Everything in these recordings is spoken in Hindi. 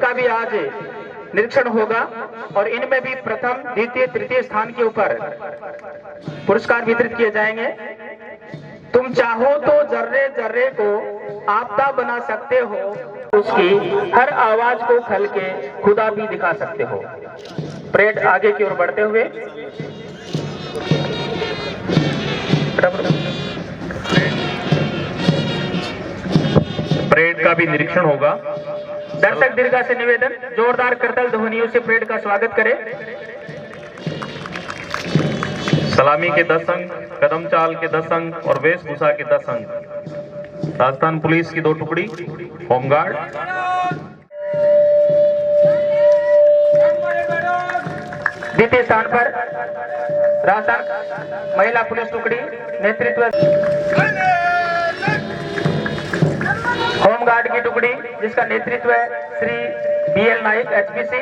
का भी आज निरीक्षण होगा और इनमें भी प्रथम द्वितीय तृतीय स्थान के ऊपर पुरस्कार वितरित किए जाएंगे। तुम चाहो तो जर्रे जर्रे को आपदा बना सकते हो, उसकी हर आवाज को खल के खुदा भी दिखा सकते हो। परेड आगे की ओर बढ़ते हुए परेड का भी निरीक्षण होगा। दर्शक दीर्घा से निवेदन, जोरदार करतल ध्वनियों से परेड का स्वागत करें। सलामी के 10 अंक, कदम चाल के 10 अंक और वेशभूषा के 10 अंक। राजस्थान पुलिस की 2 टुकड़ी, होमगार्ड। द्वितीय स्थान पर राजस्थान महिला पुलिस टुकड़ी नेतृत्व होमगार्ड की टुकड़ी जिसका नेतृत्व है Shri BL Naik HPC।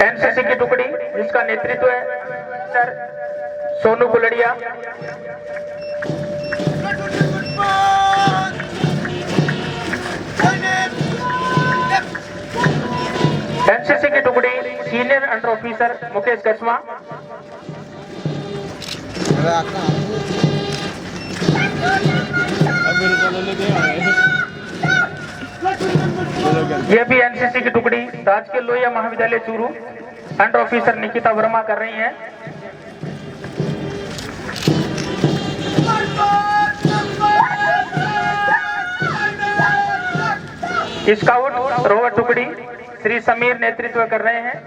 NCC की टुकड़ी जिसका नेतृत्व है सर सोनू गुलड़िया। NCC की टुकड़ी सीनियर अंडर ऑफिसर मुकेश कस्मा। यह भी NCC की टुकड़ी राजकीय लोहिया महाविद्यालय चूरू अंडर ऑफिसर निकिता वर्मा कर रही हैं। स्काउट रोवर टुकड़ी श्री समीर नेतृत्व कर रहे हैं।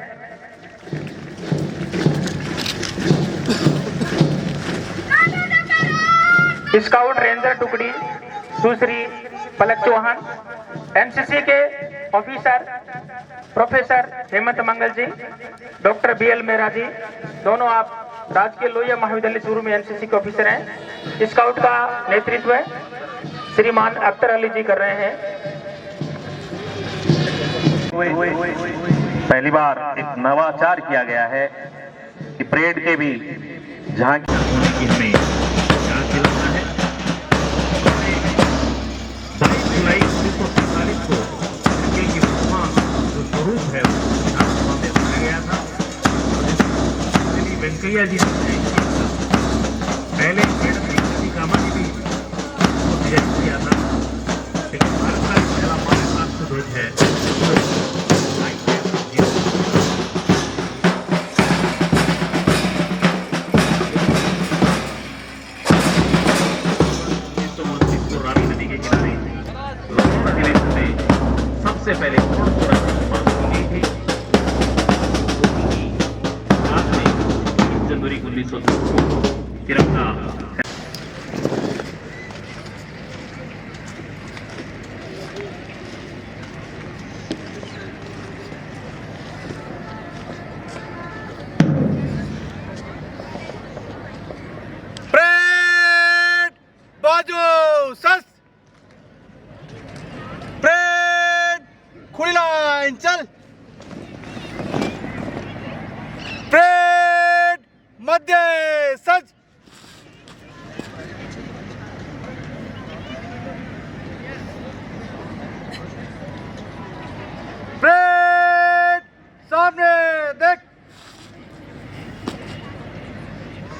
स्काउट रेंजर टुकड़ी सुश्री पलक चौहान। NCC के ऑफिसर प्रोफेसर हेमंत मंगल जी, डॉक्टर BL मेहरा जी, दोनों आप राजकीय लोहिया महाविद्यालय चूरू में NCC के ऑफिसर हैं। स्काउट का नेतृत्व श्रीमान अख्तर अली जी कर रहे हैं। पहली बार एक नवाचार किया गया है कि परेड के भी जहां वेंकैया जी पहले कामाजी भी किया था, लेकिन भारत का पहला राष्ट्र ध्वज है। रावी नदी के किनारे सबसे पहले जनवरी 1900 तिरंगा परेड बाजू सस परेड खुली लाइन चल परेड मध्य सज परेड सामने देख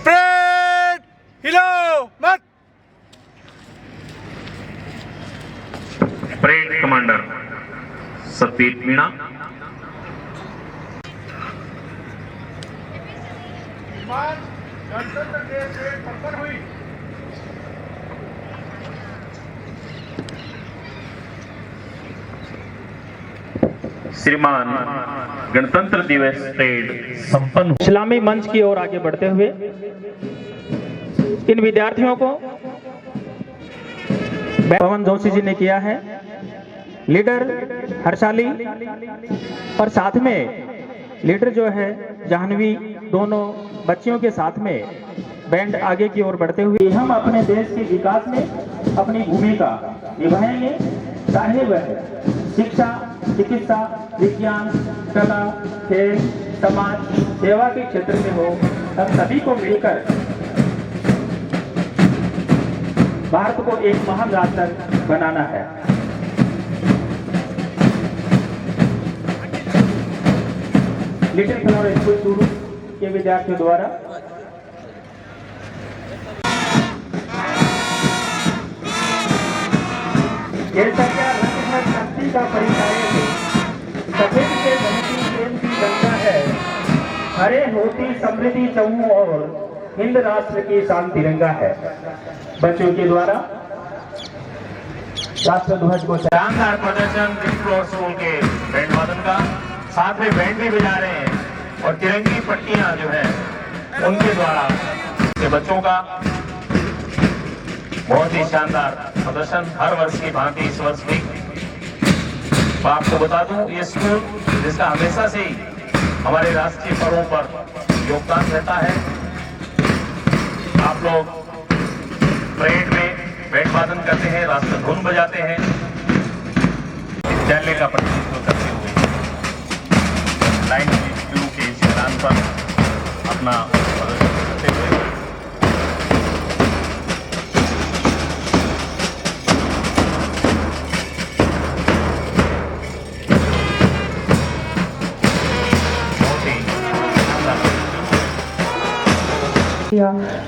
परेड हिलो मत। Parade commander Satveer Meena. गणतंत्र दिवस संपन्न हुई। श्रीमान गणतंत्र दिवस परेड संपन्न। इस्लामी मंच की ओर आगे बढ़ते हुए इन विद्यार्थियों को पवन जोशी जी ने किया है, लीडर हर्षाली और साथ में लीडर जो है जाह्नवी, दोनों बच्चियों के साथ में बैंड आगे की ओर बढ़ते हुए हम अपने देश के विकास में अपनी भूमिका निभाएंगे, चाहे वह शिक्षा, चिकित्सा, विज्ञान, कला, खेल, समाज सेवा के क्षेत्र में हो। हम सभी को मिलकर भारत को एक महान राष्ट्र बनाना है। लिटिल फ्लावर स्कूल चूरू के विद्यार्थियों द्वारा ये सच्चा रंग है शक्ति का परिचय, सफेद से बनती प्रेम की गंगा है, हरे होती समृद्धि चहु और हिंद राष्ट्र की शान तिरंगा है। बच्चों के द्वारा राष्ट्र ध्वज को शानदार प्रदर्शन फ्लोर स्कूल के बैंड वादन का, साथ में बैंड भी बजा रहे हैं और तिरंगी पट्टियां जो है उनके द्वारा के बच्चों का बहुत ही शानदार प्रदर्शन हर वर्ष की भांति इस वर्ष भी। आपको बता दूं ये स्कूल जिसका हमेशा से ही हमारे राष्ट्रीय पर्वों पर योगदान रहता है। आप लोग परेड में बैंड वादन करते हैं, राष्ट्र धुन बजाते हैं, विद्यालय का प्रतिनिधित्व करते हुए लाइन शुरू के इस मैदान पर अपना प्रदर्शन करते हुए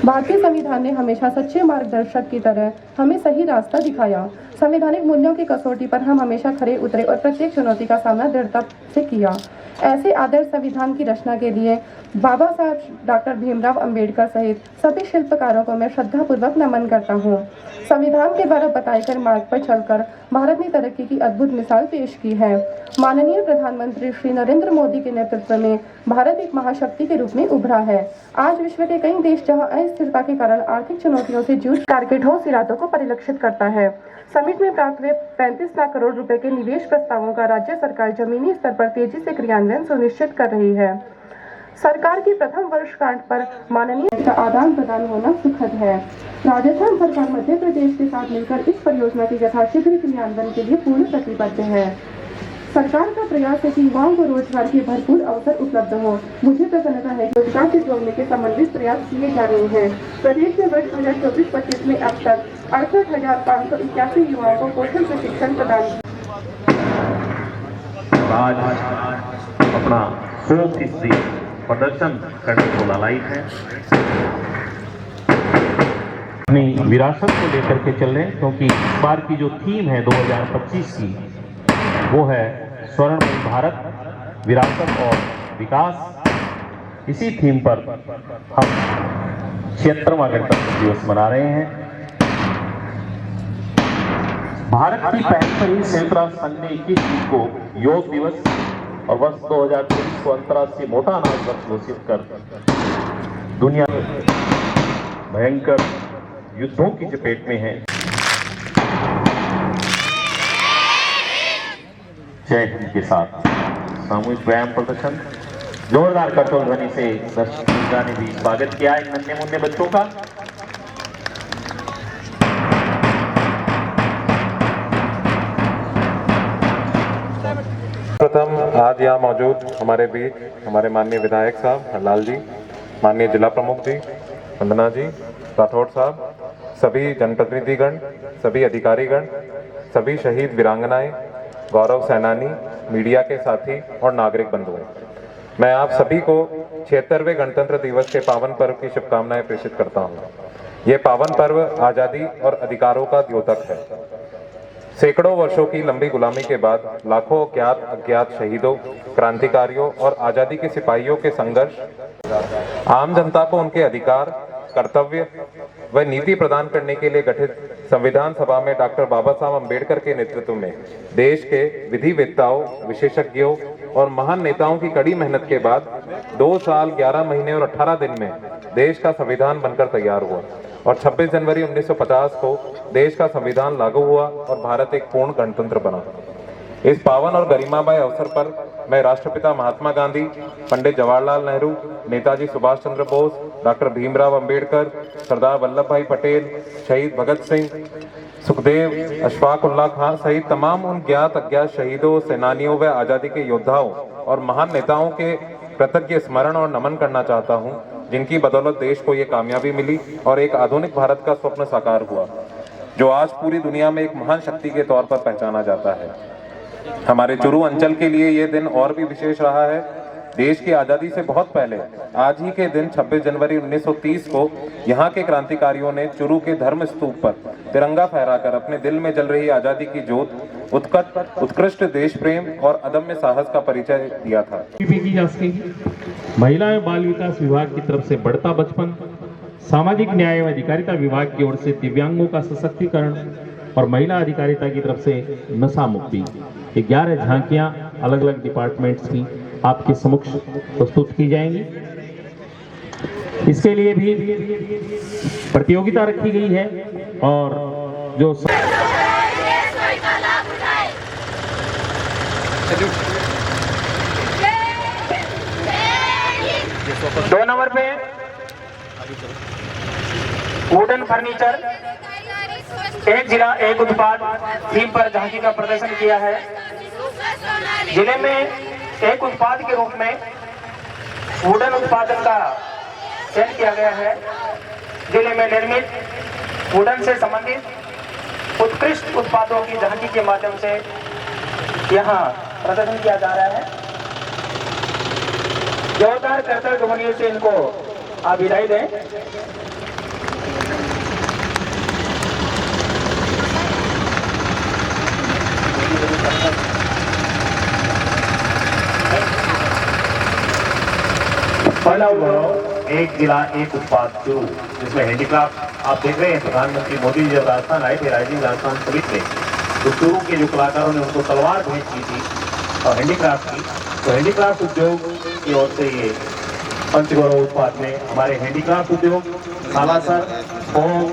भारतीय संविधान ने हमेशा सच्चे मार्गदर्शक की तरह हमें सही रास्ता दिखाया। संवैधानिक मूल्यों की कसौटी पर हम हमेशा खरे उतरे और प्रत्येक चुनौती का सामना दृढ़ता से किया। ऐसे आदर्श संविधान की रचना के लिए बाबा साहब डॉक्टर भीमराव अंबेडकर सहित सभी शिल्पकारों को मैं श्रद्धापूर्वक नमन करता हूँ। संविधान के द्वारा बताए गए मार्ग पर चलकर भारत ने तरक्की की अद्भुत मिसाल पेश की है। माननीय प्रधानमंत्री श्री नरेंद्र मोदी के नेतृत्व में भारत एक महाशक्ति के रूप में उभरा है। आज विश्व के कई देश जहां अस्थिरता के कारण आर्थिक चुनौतियों से जूझ करके ठोस इरादों को परिलक्षित करता है। समिट में प्राप्त हुए 35 लाख करोड़ रुपए के निवेश प्रस्तावों का राज्य सरकार जमीनी स्तर पर तेजी से क्रियान्वयन सुनिश्चित कर रही है। सरकार की प्रथम वर्षगांठ पर माननीय का आदान प्रदान होना सुखद है। राजस्थान सरकार मध्य प्रदेश के साथ मिलकर इस परियोजना के यथाशीघ्र क्रियान्वयन के लिए पूर्ण प्रतिबद्ध है। सरकार का प्रयास है कि युवाओं को रोजगार के भरपूर अवसर उपलब्ध हो। मुझे प्रसन्नता है कि रोजगार से जोड़ने के समन्वित प्रयास किए जा रहे हैं। प्रदेश में वर्ष 2024-25 में अब तक 68,581 युवाओं को कौशल प्रशिक्षण प्रदान आज अपना 100% प्रदर्शन करने को लालायित है। अपनी विरासत को लेकर के चल रहे हैं क्योंकि इस बार की जो थीम है 2025 की वो है स्वर्णिम भारत, विरासत और विकास। इसी थीम पर हम 76वां गणतंत्र दिवस मना रहे हैं। भारत की पहली संयुक्त राष्ट्र संघ ने 21 जून को योग दिवस और वर्ष 2023 को अंतर्राष्ट्रीय मोटा अनाज वर्ष घोषित कर दुनिया भयंकर युद्धों की चपेट में है। जय हिंद के साथ सामूहिक व्यायाम प्रदर्शन जोरदार कठोर ध्वनि से दर्शकों ने भी स्वागत किया इन नन्हे मुन्ने बच्चों का। प्रथम आज यहाँ मौजूद हमारे बीच हमारे माननीय विधायक साहब हरलाल जी, माननीय जिला प्रमुख जी वंदना जी, राठौड़ साहब, सभी जनप्रतिनिधिगण, सभी अधिकारीगण, सभी शहीद वीरांगनाएं, गौरव सेनानी, मीडिया के साथी और नागरिक बंधुओं, मैं आप सभी को 76वें गणतंत्र दिवस के पावन पर्व की शुभकामनाएं प्रेषित करता हूँ। ये पावन पर्व आज़ादी और अधिकारों का द्योतक है। सैकड़ों वर्षों की लंबी गुलामी के बाद लाखों ज्ञात अज्ञात शहीदों, क्रांतिकारियों और आजादी के सिपाहियों के संघर्ष, आम जनता को उनके अधिकार, कर्तव्य व नीति प्रदान करने के लिए गठित संविधान सभा में डॉक्टर बाबा साहब अम्बेडकर के नेतृत्व में देश के विधिवेत्ताओं, विशेषज्ञों और महान नेताओं की कड़ी मेहनत के बाद 2 साल 11 महीने और 18 दिन में देश का संविधान बनकर तैयार हुआ और 26 जनवरी 1950 को देश का संविधान लागू हुआ और भारत एक पूर्ण गणतंत्र बना। इस पावन और गरिमामय अवसर पर मैं राष्ट्रपिता महात्मा गांधी, पंडित जवाहरलाल नेहरू, नेताजी सुभाष चंद्र बोस, डॉक्टर भीमराव अंबेडकर, सरदार वल्लभ भाई पटेल, शहीद भगत सिंह, सुखदेव, अशफाक उल्लाह खान सहित तमाम उन ज्ञात अज्ञात शहीदों, सेनानियों व आजादी के योद्धाओं और महान नेताओं के कृतज्ञ स्मरण और नमन करना चाहता हूं, जिनकी बदौलत देश को ये कामयाबी मिली और एक आधुनिक भारत का स्वप्न साकार हुआ। जो आज पूरी दुनिया में एक महान शक्ति के तौर पर पहचाना जाता है। हमारे चुरू अंचल के लिए ये दिन और भी विशेष रहा है। देश की आज़ादी से बहुत पहले आज ही के दिन 26 जनवरी 1930 को यहाँ के क्रांतिकारियों ने चुरू के धर्म स्तूप पर तिरंगा फहराकर अपने दिल में जल रही आज़ादी की ज्योत, उत्कृष्ट देश प्रेम और अदम्य साहस का परिचय दिया था। की जा सकेगी। महिला एवं बाल विकास विभाग की तरफ से बढ़ता बचपन, सामाजिक न्याय एवं अधिकारिता विभाग की ओर से दिव्यांगों का सशक्तिकरण और महिला अधिकारिता की तरफ से नशा मुक्ति, ये 11 झांकियां अलग अलग डिपार्टमेंट्स की आपके समक्ष प्रस्तुत की जाएंगी। इसके लिए भी प्रतियोगिता रखी गई है और जो 2 नंबर पे वुडन फर्नीचर, एक जिला एक उत्पाद थीम पर झांकी का प्रदर्शन किया है। जिले में एक उत्पाद के रूप में वुडन उत्पादन का चयन किया गया है। जिले में निर्मित वुडन से संबंधित उत्कृष्ट उत्पादों की झांकी के माध्यम से यहाँ प्रदर्शन किया जा रहा है। जोरदार करतल ध्वनियों से इनको आप विदाई दें। पहला उपक्रम एक जिला एक उत्पाद चुरू, जिसमें हैंडीक्राफ्ट आप देख रहे हैं। प्रधानमंत्री मोदी जी जब राजस्थान आए थे, राइजिंग राजस्थान समिट में, तो चुरू के जो कलाकारों ने उनको तलवार भेंट की थी और हैंडीक्राफ्ट की, तो हैंडीक्राफ्ट उद्योग की ओर से ये पंचगौरव उत्पाद में हमारे हैंडीक्राफ्ट उद्योग सालासर, फोम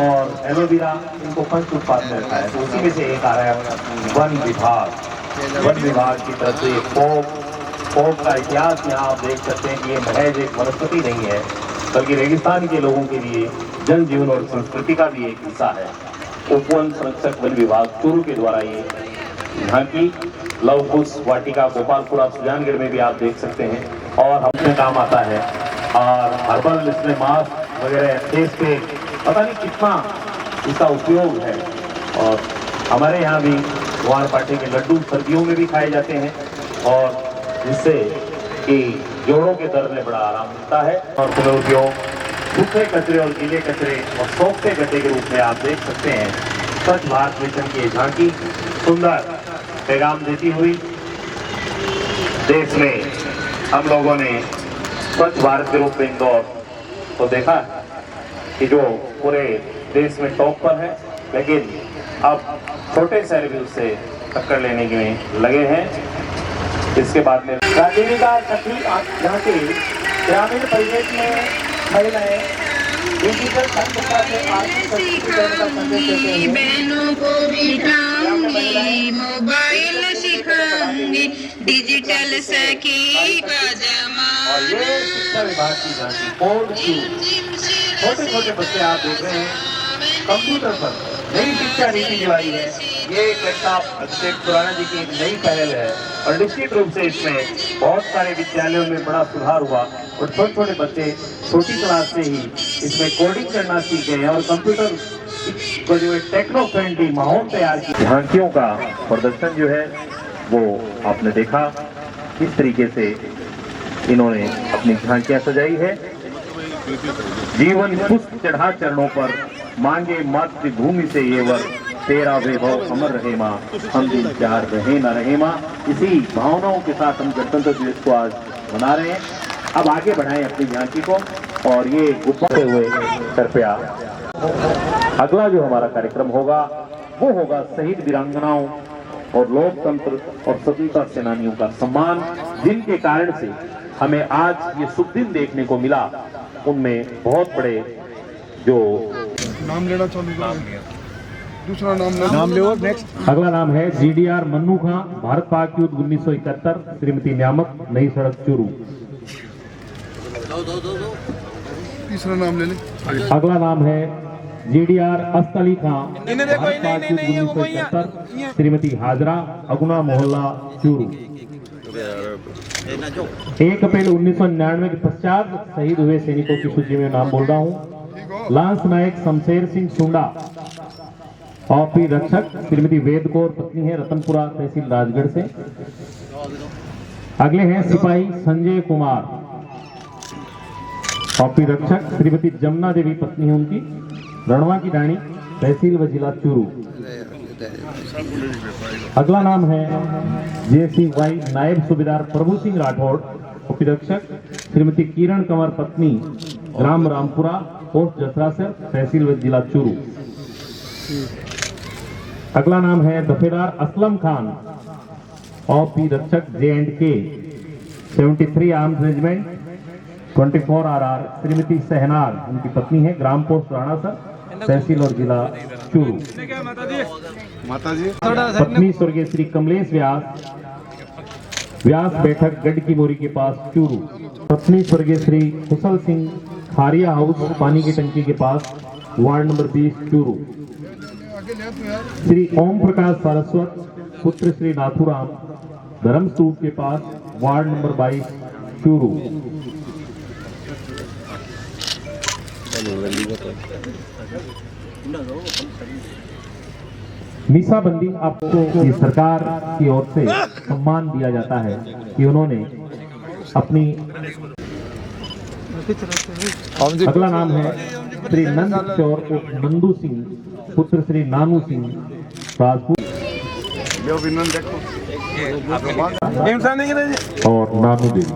और एलोवेरा, इनको पंच उत्पाद में रखा है। तो उसी में से एक आ रहा है वन विभाग। वन विभाग की तरफ से फोम का इतिहास यहाँ आप देख सकते हैं कि ये महज एक वनस्पति नहीं है, बल्कि रेगिस्तान के लोगों के लिए जनजीवन और संस्कृति का भी एक हिस्सा है। उपवन संरक्षक वन विभाग चूरू के द्वारा ये झांकी लव कुश वाटिका गोपालपुर, आप सुजानगढ़ में भी आप देख सकते हैं और हमसे काम आता है। और हर्बल इसमें मास्क वगैरह देश पे पता नहीं कितना इसका उपयोग है। और हमारे यहाँ भी ग्वार पाटे के लड्डू सर्दियों में भी खाए जाते हैं और जिससे कि जोड़ों के दर्द में बड़ा आराम मिलता है। और पुनरुपयोग सूखे कचरे और गीले कचरे और सोखते गड्ढे के रूप में आप देख सकते हैं। स्वच्छ भारत मिशन की झांकी सुंदर पैगाम देती हुई देश में हम लोगों ने स्वच्छ भारत के रूप में इंदौर को देखा कि जो पूरे देश में टॉप पर है, लेकिन अब छोटे शहर भी उससे टक्कर लेने में लगे हैं। इसके बाद में राजनीतिका शक्ति यहाँ के ग्रामीण परिवेश में महिलाएं डिजिटल साक्षरता से आर्थिक सशक्तिकरण का संदेश देते हैं। बहनों को बिठाऊंगी, मोबाइल सिखाऊंगी, डिजिटल सखी का जमाना। और ये शिक्षा विभाग की झांकी छोटे छोटे बच्चे आप देख रहे हैं कंप्यूटर पर नई शिक्षा नीति जो आई है, ये अभिषेक खुराना जी की एक नई पहल है और निश्चित रूप से इसमें बहुत सारे विद्यालयों में बड़ा सुधार हुआ और छोटे छोटे बच्चे छोटी क्लास से ही इसमें कोडिंग करना सीख गए और कंप्यूटर को जो टेक्नो फ्रेंडली माहौल तैयार किया। झांकियों का प्रदर्शन जो है वो आपने देखा किस तरीके से इन्होंने अपनी झांकियां सजाई है। जीवन पुष्प चढ़ा चरणों पर, मांगे मातृभूमि से ये वर, तेरा वैभव अमर रहे माँ, हम दिन चार रहे न रहे माँ। इसी भावनाओं के साथ हम गणतंत्र दिवस को आज मना रहे हैं। अब आगे बढ़ाएं अपनी झांकी को और ये गुब्बारे हुए कृपया अगला जो हमारा कार्यक्रम होगा वो होगा शहीद वीरांगनाओं और लोकतंत्र और स्वतंत्रता सेनानियों का सम्मान, जिनके कारण से हमें आज ये शुभ दिन देखने को मिला। उनमें बहुत बड़े जो नाम लेना चालू, दूसरा नाम ले। और नेक्स्ट अगला नाम है GDR मन्नू खां, भारत पाक युद्ध 1971, श्रीमती न्यामक, नई सड़क चूरू। तीसरा नाम ले ले। अगला नाम है GDR अस्द अली खां, भारत पाक युद्ध 1971, श्रीमती हाजरा, अगुना मोहल्ला चूरू। 1 अप्रैल 1999 के पश्चात शहीद हुए सैनिकों की सूची में नाम बोल रहा हूँ। लांस नायक शमशेर सिंह सुंडा, औपी रक्षक श्रीमती वेद कौर, पत्नी है, रतनपुरा तहसील राजगढ़ से। अगले हैं सिपाही संजय कुमार। औपी रक्षक श्रीमती जमुना देवी, पत्नी है उनकी, रणवा की डाणी तहसील व जिला चूरू। अगला नाम है JCY नायब सूबेदार प्रभु सिंह राठौड़। औपी रक्षक श्रीमती किरण कंवर, पत्नी, ग्राम रामपुरा, पोस्ट जसरासर, तहसील व जिला चूरू। अगला नाम है दफेदार Aslam Khan. औपी Rakshak J&K 73 arms regiment 24 RR, Shrimati Sahnar, उनकी पत्नी है, ग्राम पोस्ट राणासर, तहसील और जिला चूरू। पत्नी स्वर्गीय श्री कमलेश व्यास, व्यास बैठक गढ़ की मोरी के पास चूरू। पत्नी स्वर्गीय श्री कुशल सिंह, खारिया हाउस, पानी की टंकी के पास, वार्ड नंबर 20 चूरू। श्री ओम प्रकाश सारस्वत, पुत्र श्री नाथुराम, धर्मस्तूप के पास, वार्ड नंबर 22 चूरू। मीसाबंदी आपको ये सरकार की ओर से सम्मान दिया जाता है कि उन्होंने अपनी। अगला नाम है श्री नंद किशोर उर्फ नंदू सिंह, पुत्र श्री नानू सिंह, राजपूत और नानू देवी।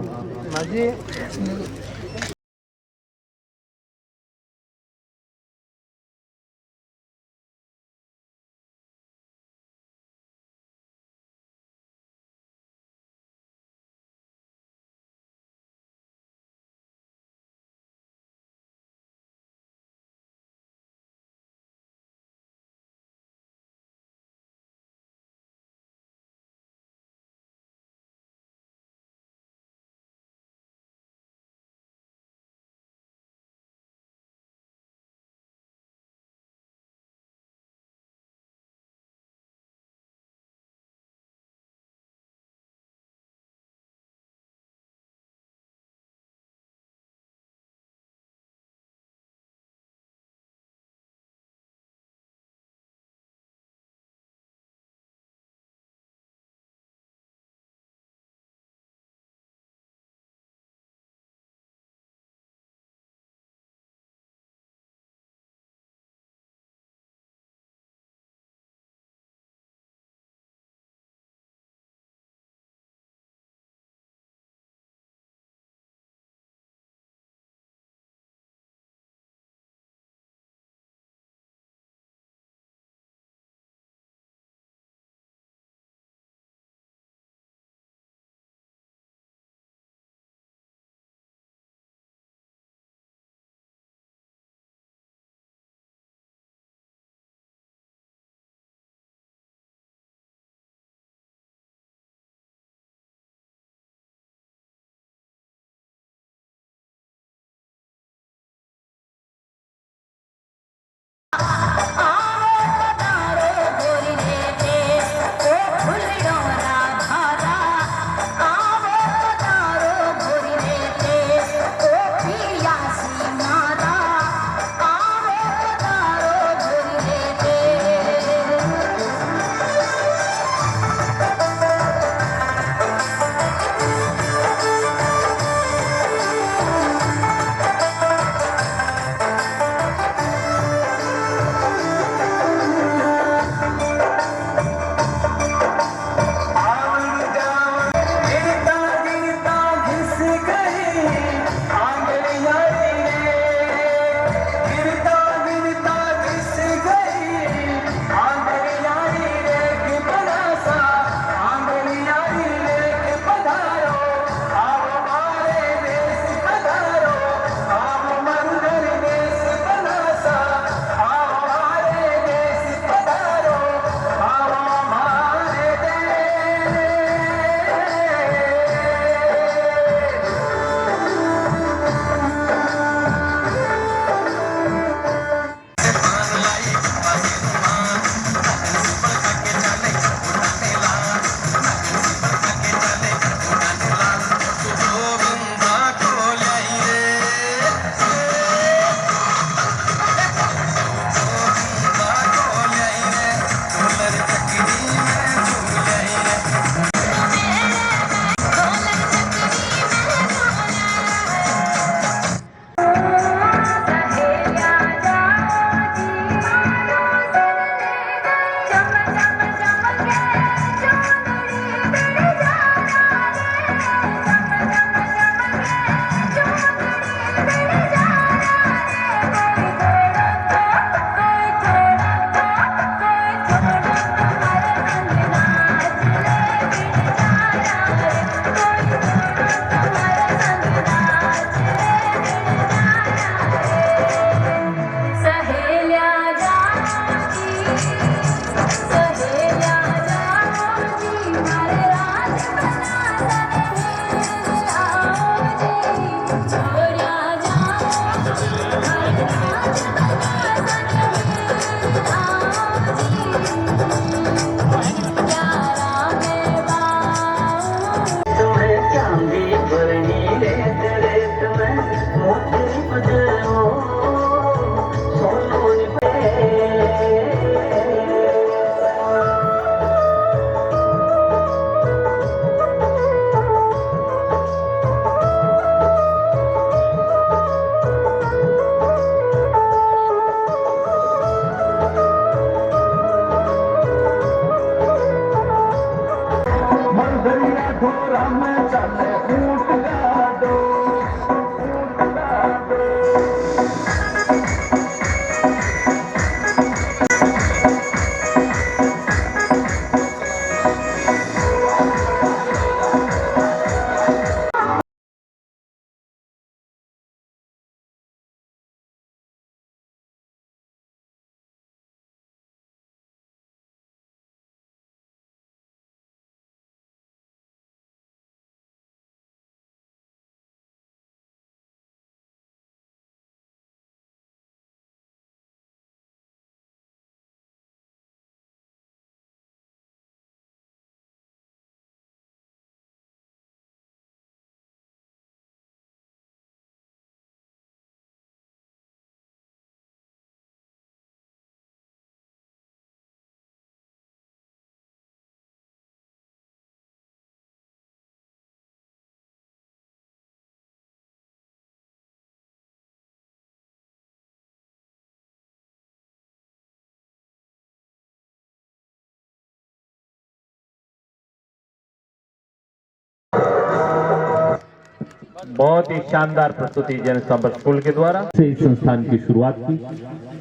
बहुत ही शानदार प्रस्तुति जन संपर्क स्कूल के द्वारा से इस संस्थान की शुरुआत की।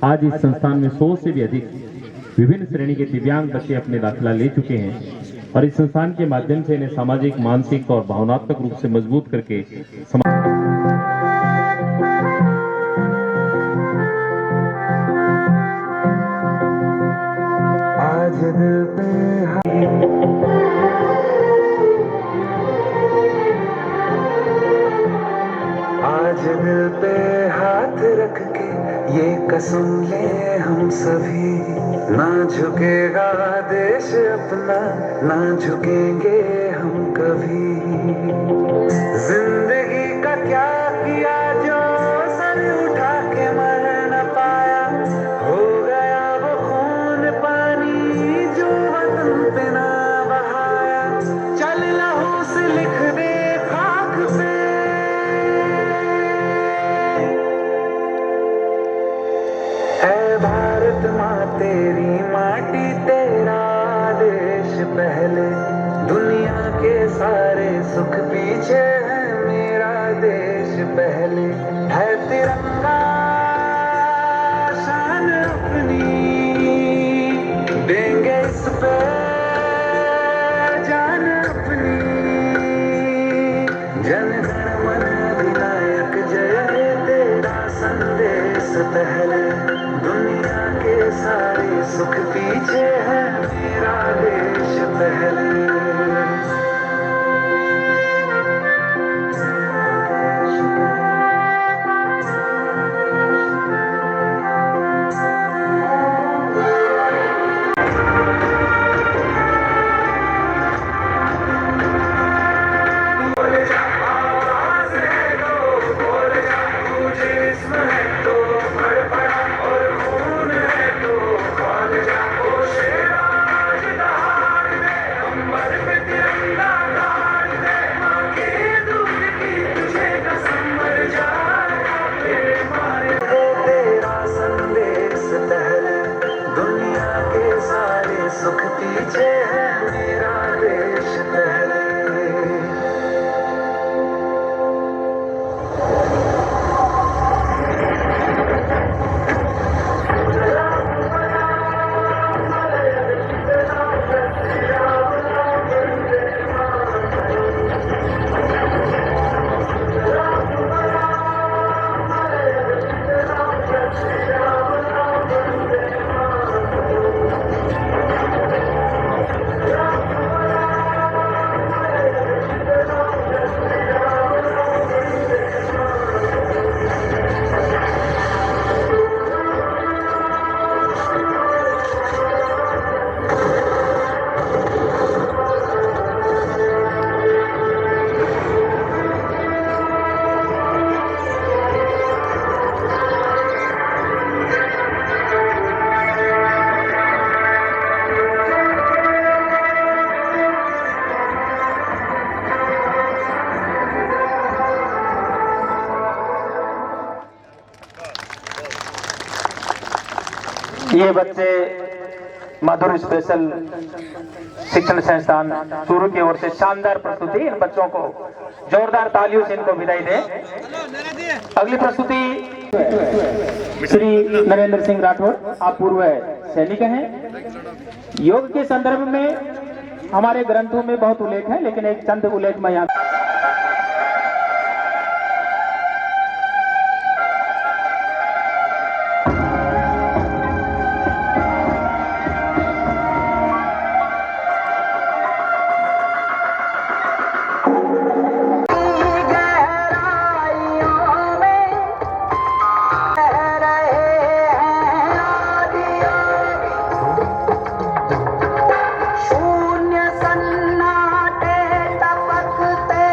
आज इस संस्थान में 100 से भी अधिक विभिन्न श्रेणी के दिव्यांग बच्चे अपने दाखिला ले चुके हैं और इस संस्थान के माध्यम से इन्हें सामाजिक, मानसिक और भावनात्मक रूप से मजबूत करके आज दिल पे हाथ रख के ये कसम ले हम सभी, ना झुकेगा देश अपना, ना झुकेंगे हम कभी। जिंदगी का क्या किया जो सर उठा के मर न पाया, हो गया वो खून पानी जो वतन पे ना बहाया। चल लहू से लिख दे खाक पे, ऐ भारत माँ तेरी माटी तेरा देश पहले, दुनिया के सारे सुख पीछे है मेरा देश पहले। है तिरंगा शान अपनी, देंगे इस पे जान अपनी। जन गण मन अधिनायक जय हे तेरा संदेश पहले, दुनिया के सारे सुख पीछे है मेरा देश पहले। सुख पीछे है मेरा देश पहले। ये बच्चे मधुर स्पेशल शिक्षण संस्थान चूरू की ओर से शानदार प्रस्तुति, इन बच्चों को जोरदार तालियों से इनको विदाई दें। अगली प्रस्तुति श्री नरेंद्र सिंह राठौर, आप पूर्व सैनिक हैं। योग के संदर्भ में हमारे ग्रंथों में बहुत उल्लेख है, लेकिन एक चंद उल्लेख मैं यहाँ शून्य सन्नाटे टपकते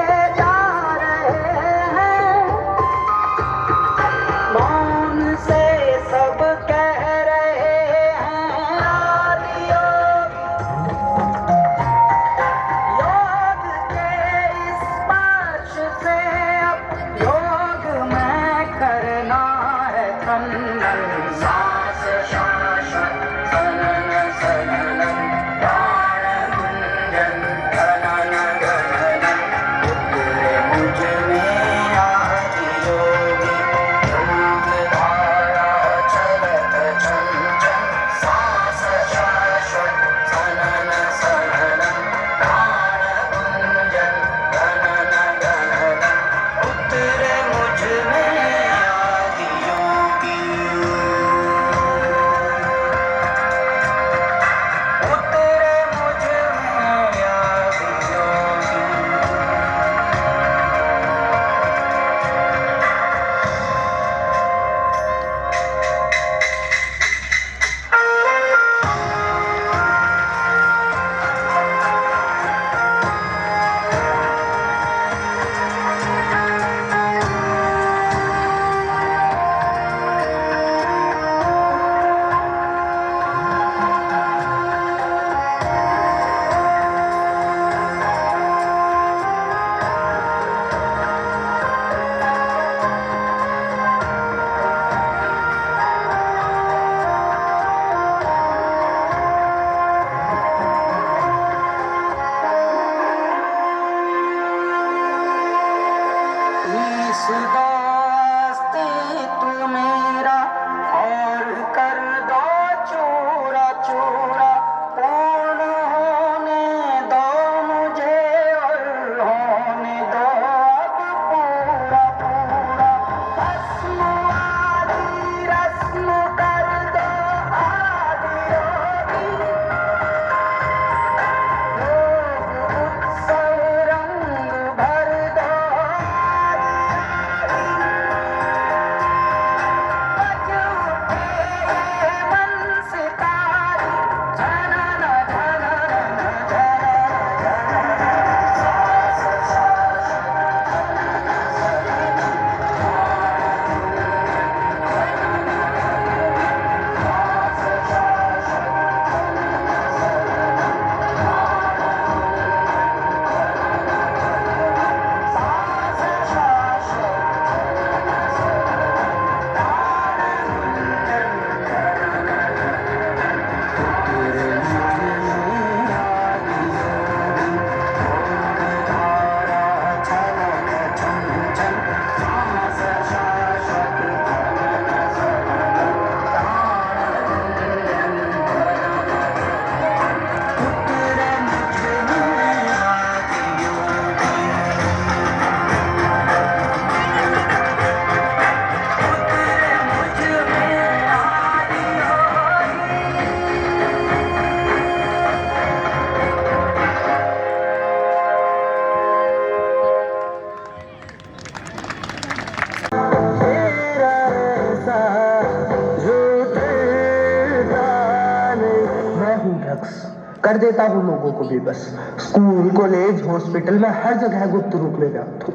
ड्रग्स कर देता हूँ लोगों को भी बस। स्कूल, कॉलेज, हॉस्पिटल में हर जगह गुप्त रूप में व्याप्त हूँ।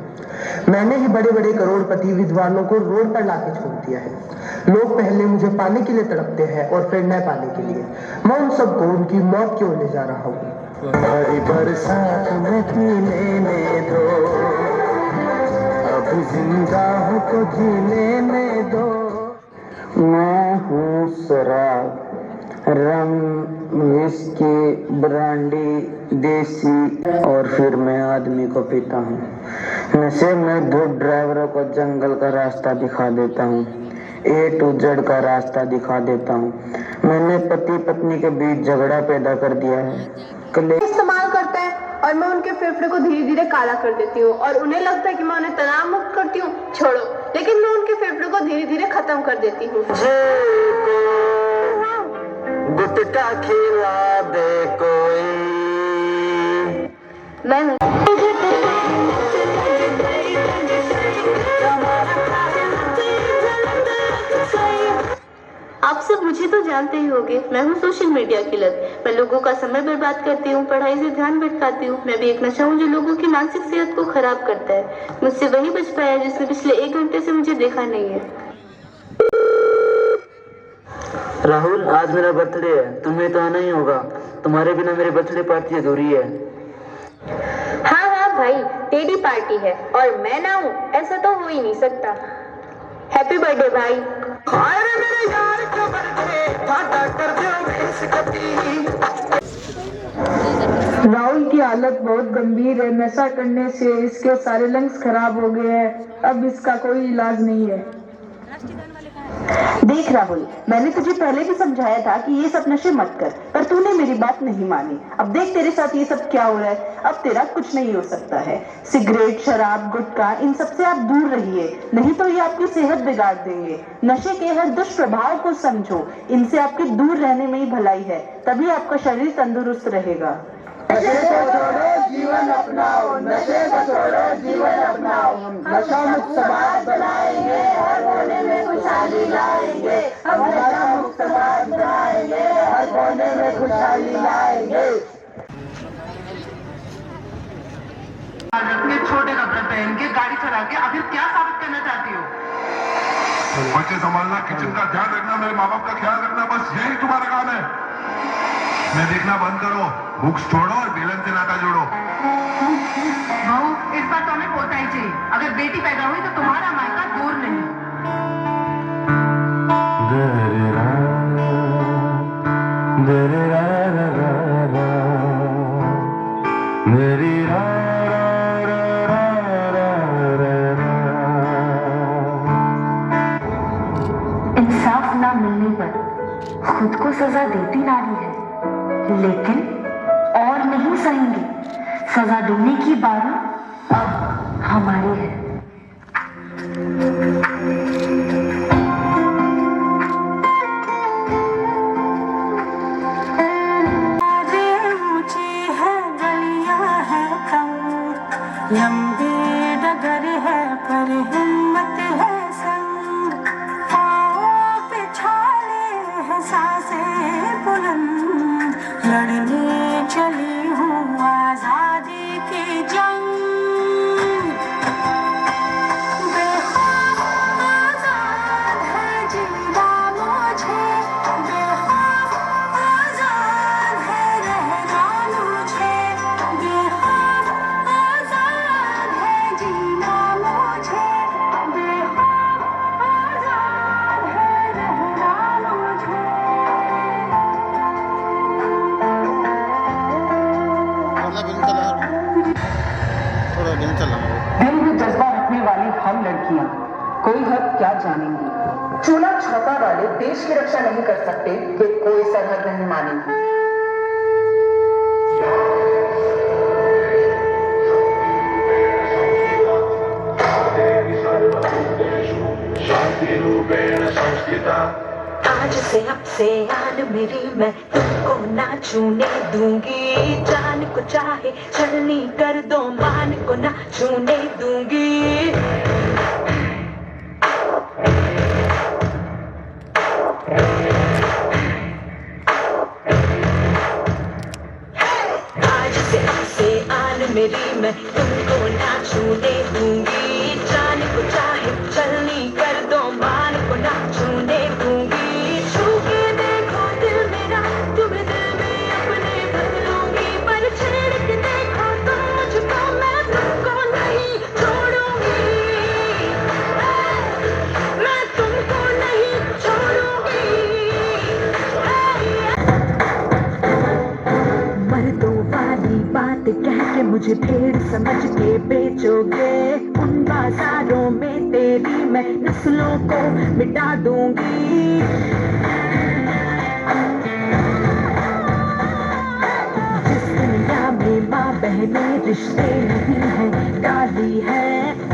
मैंने ही बड़े बड़े करोड़पति विद्वानों को रोड पर लाके छोड़ दिया है। लोग पहले मुझे पाने के लिए तड़पते हैं और फिर मैं पाने के लिए। मैं उन सबको उनकी मौत की ओर ले जा रहा हूँ। हरी बरसात में पीने दो, अब जिंदा हूँ तो जीने दो। मैं हूँ शराब, रम, विस्की, ब्रांडी, देसी और फिर मैं आदमी को पीता हूँ। नशे में धूप ड्राइवरों को जंगल का रास्ता दिखा देता हूँ, A to Z का रास्ता दिखा देता हूँ। मैंने पति पत्नी के बीच झगड़ा पैदा कर दिया है। इस्तेमाल करते हैं और मैं उनके फेफड़े को धीरे धीरे काला कर देती हूँ और उन्हें लगता है कि मैं उन्हें तनाव मुक्त करती हूँ। छोड़ो, लेकिन मैं उनके फेफड़े को धीरे धीरे खत्म कर देती हूँ। गुटका खिला दे कोई। मैं आप सब मुझे तो जानते ही होंगे, मैं हूँ सोशल मीडिया की लत। मैं लोगों का समय बर्बाद करती हूँ, पढ़ाई से ध्यान भटकाती हूँ। मैं भी एक नशा हूँ जो लोगों की मानसिक सेहत को खराब करता है। मुझसे वही बच पाया जिसने पिछले 1 घंटे से मुझे देखा नहीं है। राहुल, आज मेरा बर्थडे है, तुम्हें तो आना ही होगा। तुम्हारे बिना मेरी बर्थडे पार्टी अधूरी है। हाँ भाई, तेरी पार्टी है और मैं ना हूँ, ऐसा तो हो ही नहीं सकता। हैप्पी बर्थडे भाई। अरे मेरे यार का बर्थडे, फाटा कर राहुल की हालत बहुत गंभीर है। नशा करने से इसके सारे लंग्स खराब हो गए हैं। अब इसका कोई इलाज नहीं है। देख राहुल, मैंने तुझे पहले भी समझाया था कि ये सब नशे मत कर, पर तूने मेरी बात नहीं मानी। अब देख तेरे साथ ये सब क्या हो रहा है। अब तेरा कुछ नहीं हो सकता है। सिगरेट, शराब, गुटखा, इन सब से आप दूर रहिए, नहीं तो ये आपकी सेहत बिगाड़ देंगे। नशे के हर दुष्प्रभाव को समझो, इनसे आपके दूर रहने में ही भलाई है, तभी आपका शरीर तंदुरुस्त रहेगा। नशे को छोड़ो, जीवन अपनाओ। नशे को छोड़ो, जीवन अपनाओ। हम नशा मुक्त समाज बनाएंगे, हर कोने में खुशहाली लाएंगे। हम नशा मुक्त समाज बनाएंगे, हर कोने में खुशहाली लाएंगे। इतने छोटे कपड़े पहन के गाड़ी चला के आखिर क्या साबित करना चाहती हो? बच्चे संभालना, किचन का ध्यान रखना, मेरे माँ बाप का ख्याल रखना, बस यही तुम्हारा काम है। मैं देखना बंद करो, बुक्स छोड़ो और बेलन से नाता जोड़ो। बहू, इस बार तो हमें पोता ही चाहिए। अगर बेटी पैदा हुई तो तुम्हारा मायका दूर नहीं। इंसाफ ना मिलने पर खुद को सजा देती नारी है, लेकिन और नहीं सहेंगे। सजा देने की बारी अब हमारी है। ऊंची है गलियां है कम, लंबी डगर है पर हिम्मत है संग। पाँव पे छाले है सांसें बुलंद, लड़ने चली हूँ आजादी की जंग। बेखौफ आजाद है जीना मुझे, बेखौफ आजाद है रहना मुझे, बेखौफ आजाद है जीना मुझे, बेखौफ आजाद है रहना मुझे। दिल में जज्बा रखने वाली हम लड़कियां कोई हद क्या जानेंगी। चूल्हा छौका वाले देश की रक्षा नहीं कर सकते, वे कोई सरहद नहीं मानेंगी। आज से अब से आन मेरी, मैं तुमको ना छूने दूंगी। जान को चाहे छलनी कर दो, मान को ना छूने दूंगी। मेरी मैं तुमको ना छूने दूंगी, जान को चाहे चलनी कर दो मान को ना छूने दूंगी, छू के देखो दिल मेरा तुम्हें दिल में अपने भर लूंगी, पर छेड़ के देखो तुम मुझको मैं तुमको नहीं छोड़ूंगी, मैं तुमको नहीं छोड़ूंगी। मर्दों वाली बात कह के मुझे भेड़ समझ के बेचोगे, उन बाजारों में तेरी मैं नस्लों को मिटा दूंगी। जिस दुनिया में माँ बहने रिश्ते नहीं है डाली है,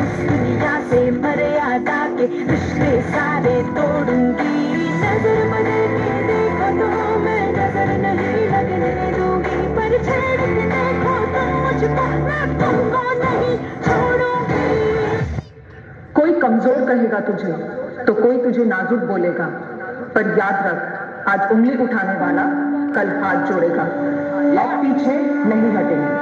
उस दुनिया से मर्यादा के रिश्ते सारे तोड़ूंगी। नजर बदल के देखो तो मैं नजर नहीं लगने दूंगी, पर छेड़ के देखो तुम मुझको मैं तुमको नहीं छोड़ूंगी। कोई कमजोर कहेगा तुझे तो कोई तुझे नाजुक बोलेगा, पर याद रख आज उंगली उठाने वाला कल हाथ जोड़ेगा, अब पीछे नहीं हटेंगे।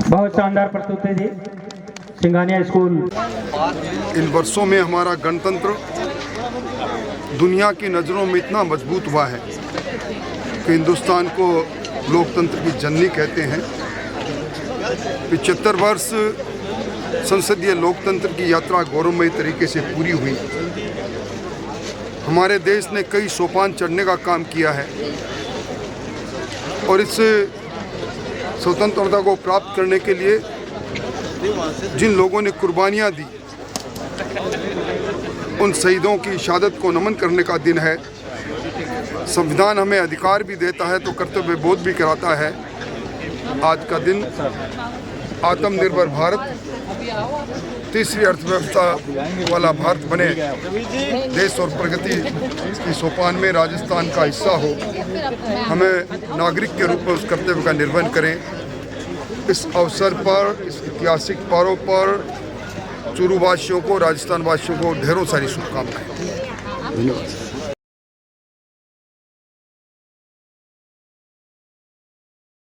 बहुत शानदार प्रस्तुति थी सिंघानिया स्कूल। इन वर्षों में हमारा गणतंत्र दुनिया की नज़रों में इतना मजबूत हुआ है कि हिंदुस्तान को लोकतंत्र की जननी कहते हैं। 75 वर्ष संसदीय लोकतंत्र की यात्रा गौरवमयी तरीके से पूरी हुई। हमारे देश ने कई सोपान चढ़ने का काम किया है और इस स्वतंत्रता को प्राप्त करने के लिए जिन लोगों ने कुर्बानियाँ दी उन शहीदों की शहादत को नमन करने का दिन है। संविधान हमें अधिकार भी देता है तो कर्तव्य बोध भी कराता है। आज का दिन आत्मनिर्भर भारत, तीसरी अर्थव्यवस्था वाला भारत बने, देश और प्रगति की सोपान में राजस्थान का हिस्सा हो, हमें नागरिक के रूप में उस कर्तव्य का निर्वहन करें। इस अवसर पर, इस ऐतिहासिक पर्व पर चूरू वासियों को, राजस्थान वासियों को ढेरों सारी शुभकामनाएं। धन्यवाद।